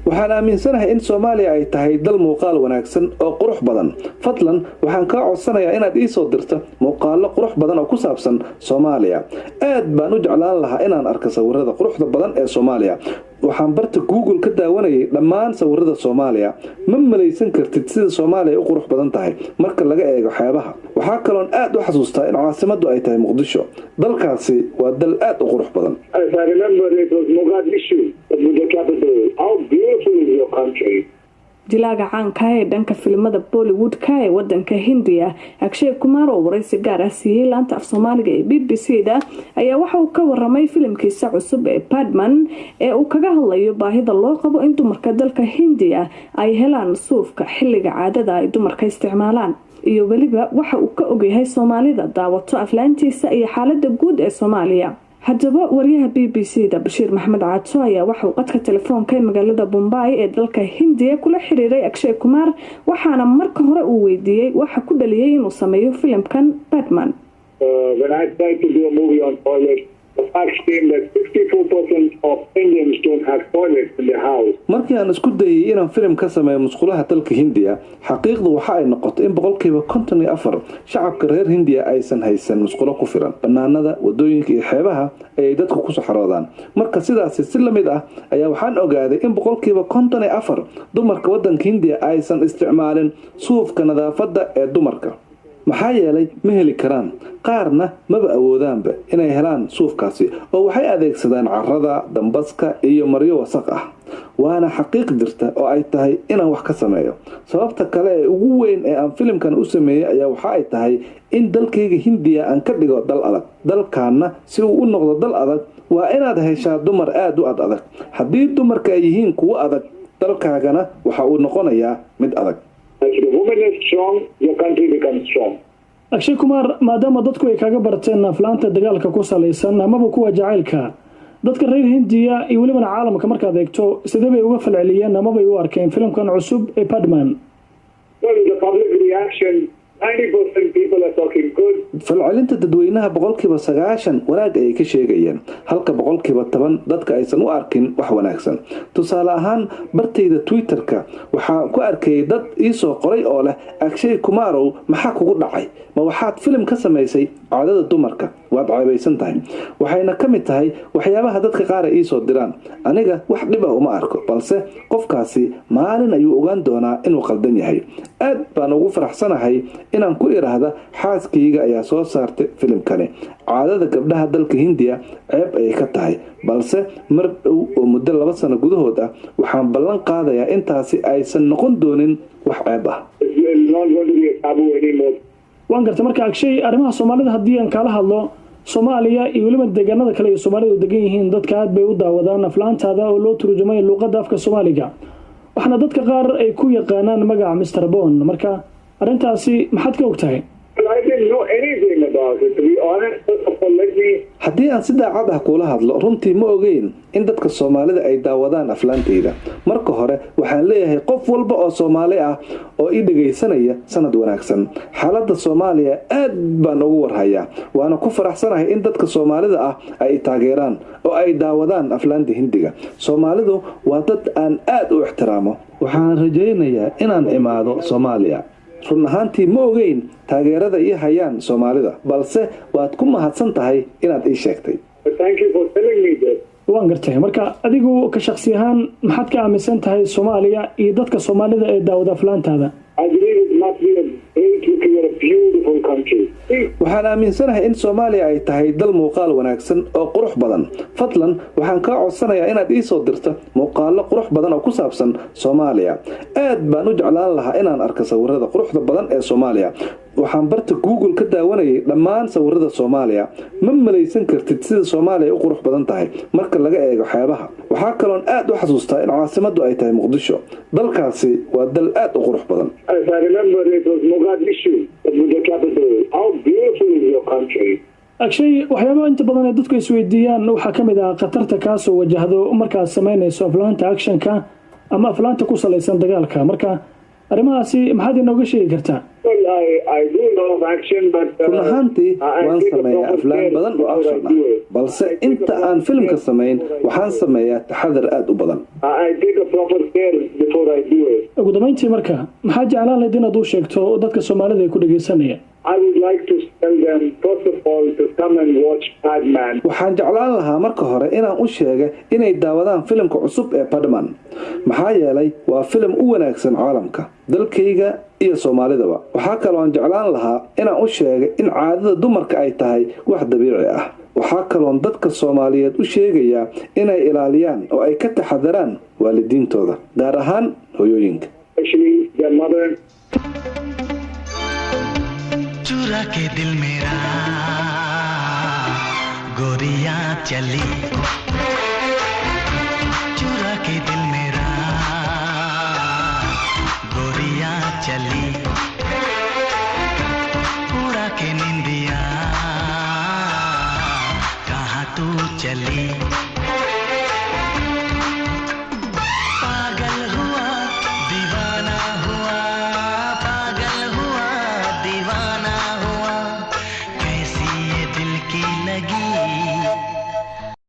waxaan aaminsanahay in Soomaaliya ay tahay dal muuqaal wanaagsan oo qurux badan. Fadlan waxaan ka codsanayaa inaad ii soo dirto muuqaallo qurux badan oo ku saabsan Soomaaliya. Aad baan u jeclaan lahaa inaan arko sawirrada quruxda badan ee Soomaaliya. waxaan barta Google ka daawanayay dhammaan sawirrada Soomaaliya. Ma malaysan kartid sida Soomaaliya u qurux badan tahay marka laga eego xeebaha. Waxaa kaloon aad u xasuustaa in caasimaddu ay tahay Muqdisho. Dalkaasi waa dal aad u qurux badan. I remember it was Mogadishu, the capital. How beautiful is your country? jilaaga caanka ee dhanka filimada Bollywood-ka ee wadanka Hindiya Akshay Kumar oo waraysi gaar ah siiyay laanta af Soomaaliga ee BBC-da ayaa waxa uu ka waramay filimkiisa cusub ee Padman ee uu kaga hadlayo baahida loo qabo in dumarka dalka Hindiya ay helaan suufka xilliga caadada ay dumarka isticmaalaan iyo waliba waxa uu ka ogyahay Soomaalida daawato aflaantiisa iyo xaaladda guud ee Soomaaliya. haddaba wariyaha BBC-da Bashiir Maxamed Caato ayaa waxa uu qadka telefoonka ee magaalada Bombay ee dalka Hindiya kula xiriiray Akshay Kumar waxaana marka hore uu weydiiyay waxa ku dhaliyay inuu sameeyo filimkan Padman. When I tried to do a movie on toilets, the fact came that 64% of Indians don't have toilets in their house. Markii aan isku dayay inaan film ka sameeyo musqulaha dalka Hindiya, xaqiiqdu waxa ay noqotay in 54% shacabka reer Hindiya aysan haysan musqulo ku filan. Banaanada, wadooyinka iyo xeebaha ay dadku ku soo xaroodaan. Marka sidaas si la mid ah ayaa waxaan ogaaday in 54% dumarka wadanka Hindiya aysan isticmaalin suufka nadaafadda ee dumarka. maxaa yeelay ma heli karaan qaarna maba awoodaanba inay helaan suufkaasi oo waxay adeegsadaan carrada dambaska iyo maryo wasaq ah waana xaqiiq jirta oo ay tahay inaan wax ka sameeyo sababta kale ee ugu weyn ee aan filimkan u sameeyay ayaa waxa ay tahay in dalkayga Hindiya aan ka dhigo dal adag dalkaana si uu u noqdo dal adag waa inaad heshaa dumar aad u adag haddii dumarka ay yihiin kuwa adag dalkaagana waxa uu noqonayaa mid adag. If the woman is strong, your country becomes strong. Akshay Kumar maadaama dadku ay kaga barteen aflaanta dagaalka ku salaysan amaba kuwa jacaylka dadka reer Hindiya iyo waliba caalamka markaad eegto sidee bay uga falceliyeen amaba ay u arkeen filimkan cusub ee Padman? Well, the public reaction 90% people are talking good. falcelinta dadweynaha 90% wanaag ay ka sheegayeen halka 10% dadka aysan u arkin wax wanaagsan. Tusaale ahaan bartayda Twitter-ka waxa ku arkay dad ii soo qoray oo leh Akshay Kumar maxaa kugu dhacay? Ma waxaad film ka sameysay caadada dumarka? Waad caabaysan tahay. Waxayna ka mid tahay waxyaabaha dadka qaar ay soo diraan. Aniga wax dhib ah uma arko, balse qofkaasi maalin ayuu ogaan doonaa inuu qaldan yahay. Aad baan ugu faraxsanahay inaan ku iraahdo xaaskayga ayaa soo saartay filimkani. Caadada gabdhaha dalka Hindiya ceeb ay ka tahay, balse mar dhow oo muddo 2 sano gudahood ah waxaan ballan qaadayaa intaasi aysan noqon doonin wax ceeb ah. waan gartay marka Akshay arrimaha Soomaalida haddii aan kala hadlo Soomaaliya iyo waliba deegaanada kale ee Soomaalidu degan yihiin dadka aad bay u daawadaan aflaantaada oo loo turjumay luqadda afka Soomaaliga waxna dadka qaar ay ku yaqaanaan magaca Mr. Bond marka arintaasi maxaad ka ogtahay? I didn't know anything about it, to be honest. haddii aan si daacad ah kula hadlo runtii ma ogeyn in dadka Soomaalida ay daawadaan aflaantayda. Marka hore waxaan leeyahay qof walba oo Soomaali ah oo ii dhageysanaya sanad wanaagsan. Xaaladda Soomaaliya aad baan ugu warhayaa waana ku faraxsanahay in dadka Soomaalida ah ay taageeraan oo ay daawadaan aflaanta Hindiga. Soomaalidu waa dad aan aad u ixtiraamo. Waxaan rajaynayaa inaan imaado Soomaaliya. run ahaantii ma ogeyn taageerada ii hayaan Soomaalida balse waad ku mahadsan tahay inaad ii sheegtay. Thank you for telling me this. waan gartay marka adigu ka shakhsi ahaan maxaad ka aaminsan tahay Soomaaliya iyo dadka Soomaalida ee daawada aflaantaada? I believe it must be a beautiful country. waxaan aaminsanahay in Soomaaliya ay tahay dal muuqaal wanaagsan oo qurux badan. Fadlan waxaan ka codsanayaa inaad ii soo dirto muuqaallo qurux badan oo ku saabsan Soomaaliya. Aad baan u jeclaan lahaa inaan arko sawirrada quruxda badan ee Soomaaliya. waxaan barta Google ka daawanayay dhammaan sawirrada Soomaaliya. Ma malaysan kartid sida Soomaaliya u qurux badan tahay marka laga eego xeebaha. Waxaa kaloon aad u xasuustaa in caasimaddu ay tahay Muqdisho. Dalkaasi waa dal aad u qurux badan. I remember it was Mogadishu, the capital. How beautiful is your country? Akshay waxyaabaha inta badan ee dadku isweydiiyaan waxa kamid ah qatarta ka soo wajahdo markaad sameynayso aflaanta actionka ama aflaanta ku salaysan dagaalka. Marka arrimahaasi maxaad inooga sheegi kartaa? Well, I do a lot of action, but run ahaantii waan sameeyaa aflaan badan oo action ah balse inta aan filimka samayn waxaan sameeyaa taxadar aad u badan. I take a proper care before I do it. ugu dambeyntii marka maxaa jeclaan lahayd inaad u sheegto dadka Soomaalida ay ku dhageysanayaan? I would like to tell them, first of all, to come and watch Padman. waxaan jeclaan lahaa marka hore inaan u sheega inay daawadaan filimka cusub ee Padman maxaa yeelay waa filim u wanaagsan caalamka dalkayga iyo Soomaalidaba. waxaa kaloo aan jeclaan lahaa inaan u sheega in caadada dumarka ay tahay wax dabiici ah. waxaa kaloo dadka Soomaaliyeed u sheegaya inay ilaaliyaan oo ay ka taxadaraan waalidiintooda gaar ahaan hooyooyinka. Especially their mother. चुरा के दिल मेरा गोरियां चली चुरा के दिल मेरा गोरियां चली उड़ा के निंदिया कहाँ तू चली